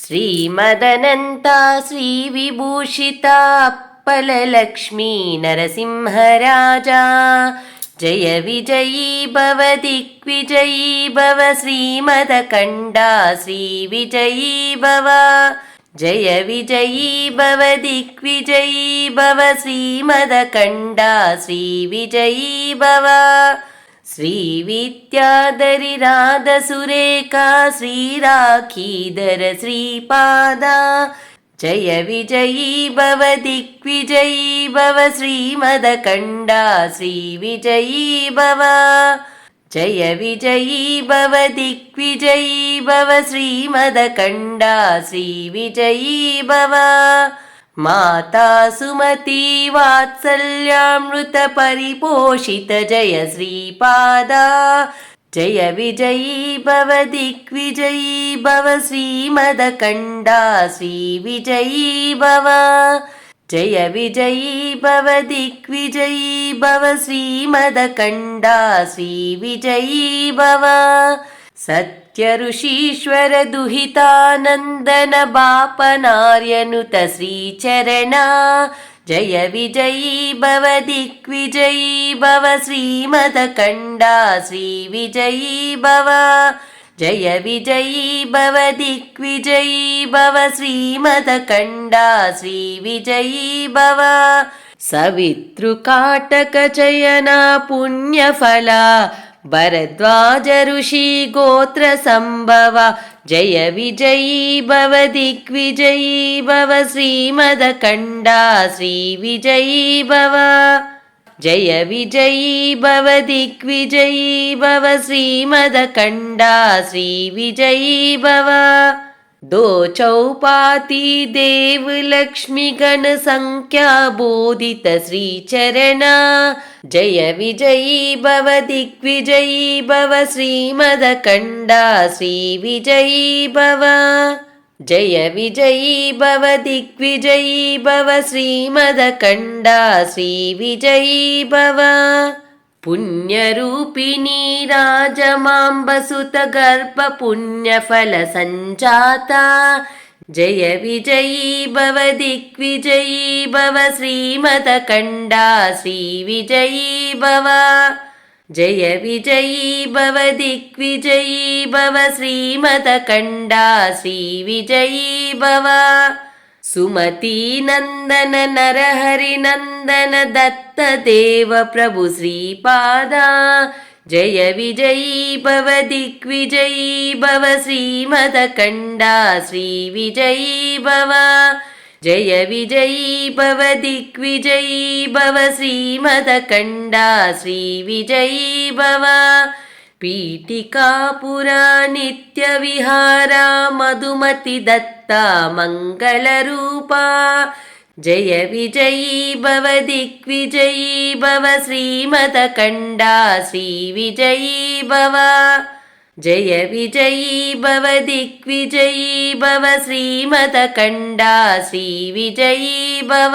श्रीमदनन्ता श्रीविभूषिता अप्पललक्ष्मी नरसिंहराजा जय विजयी भव दिग्विजयी भव श्रीमदकण्डा श्रीविजयी भव जय विजयी भव दिग्विजयी भव श्रीमदकण्डा श्रीविजयी भव श्रीविद्याधरि राधसुरेखा श्रीराखीधर श्रीपादा जय विजयी भव दिग्विजयी भव श्रीमदकण्डा श्रीविजयी भव जय विजयी भव दिग्विजयी भव श्रीमदकण्डा श्रीविजयी भव माता सुमती वात्सल्यामृत परिपोषित जय श्रीपादा जय विजयी भव दिग्विजयी भव श्रीमदकण्डा श्रीविजयी भव जय विजयी भव दिग्विजयी भव श्रीमदकण्डा श्रीविजयी भव सत्यऋषीश्वर दुहितानन्दन बापनार्यनुत श्रीचरणा जय विजयी भव दिग्विजयी भव श्रीमदकण्डा श्रीविजयी भव जय विजयी भव दिग्विजयी भव श्रीमदकण्डा श्रीविजयी भव सवितृकाटकचयना पुण्यफला भरद्वाज ऋषि गोत्र संभव जय विजयी भव दिग्विजयी भव श्रीमदकण्डा श्रीविजयी भव जय विजयी भव दिग्विजयी भव श्रीमदकण्डा श्रीविजयी भव दो चौपाती देव लक्ष्मी गण संख्या बोधित श्रीचरणा जय विजयी भव दिग्विजयी भव श्रीमदकण्डा श्रीविजयी भव जय विजयी भव दिग्विजयी भव श्रीमदकण्डा श्रीविजयी भव पुण्यरूपिणी राजमाम्बसुत गर्भ पुण्यफल सञ्जाता जय विजयी भव दिग्विजयी भव श्रीमदकण्डा श्रीविजयी भव जय विजयी भव दिग्विजयी भव श्रीमदकण्डा श्रीविजयी भव सुमती नंदन नरहरि नंदन दत्त देव प्रभु श्रीपादा जय विजयी भव दिग्विजयी भव श्रीमदकण्डा श्रीविजयी भव जय विजयी भव दिग्विजयी भव श्रीमदकण्डा श्रीविजयी भव पीठिकापुरा नित्यविहारा मधुमति दत्ता मङ्गलरूपा जय विजयी भव दिग्विजयी भव श्रीमदकण्डा श्रीविजयी भव जय विजयी भव दिग्विजयी भव श्रीमदकण्डा श्रीविजयी भव।